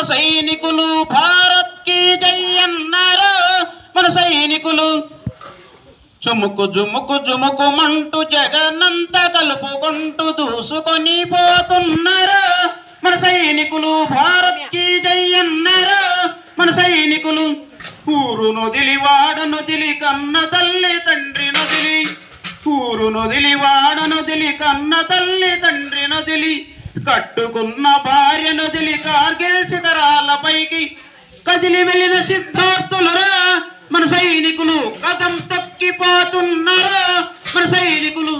మన సైనికులు భారత్ కి జై అన్నారు మన సైనికులు. చుముకు జుముకు జుముకుమంటూ జగనంత కలుపుకుంటూ దూసుకొని పోతున్నారు మన సైనికులు భారత్ కి జై అన్నారు మన సైనికులు. ఊరు నొదిలి వాడ నొదిలి కన్న తల్లి తండ్రి నొదిలి, ఊరు నొదిలి వాడ నొదిలి కన్న తల్లి తండ్రి నొదిలి, కట్టుకున్న భార్య నొదిలి కార్గిల్ శిఖరాలపైకి కదిలి వెళ్ళిన సిద్ధార్థులరా మన సైనికులు. కదం తొక్కిపోతున్నారా మన సైనికులు.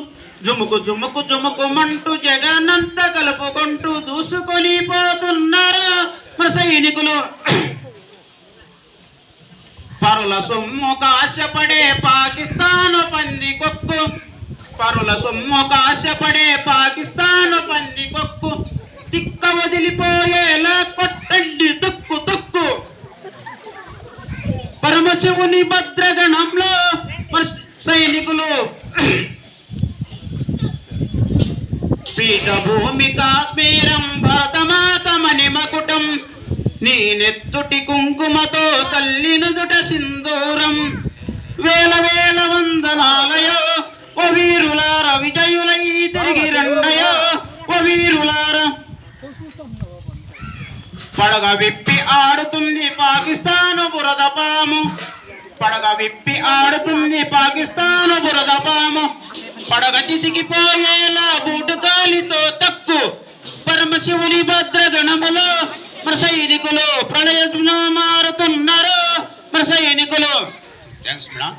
జుముకు జుముకు జుముకుమంటూ జగనంత కలుపుకుంటూ దూసుకొని పోతున్నారా మన సైనికులు. పరుల సొమ్ము కాశపడే పాకిస్తాను పంది కొక్కు, పరుల సొమ్ము కాశపడే పాకిస్తాను పంది కొక్కు, తిక్క వదిలిపోయేలా కొట్టండి తొక్కు తొక్కు. పరమశివుని భద్రగణంలో మన సైనికులు. పీఠభూమి కాశ్మీరం భరతమాత మణిమకుటం, నీ నెత్తుటి కుంకుమతో తల్లి నుదుట సింధూరం. వేల వేల వందనాలయో ఓ వీరులార, విజయులై తిరిగి రండయో ఓ వీరులార. పడగ విప్పి ఆడుతుంది పాకిస్తాను బురద పాము, పడగ విప్పి ఆడుతుంది పాకిస్తాను బురద పాము. పడగ చితికిపోయేలా బూటుగాలితో తక్కు. పరమశివుని భద్రగణములో మన సైనికులు ప్రళయంలో మారుతున్నారు మన సైనికులు. Thanks madam.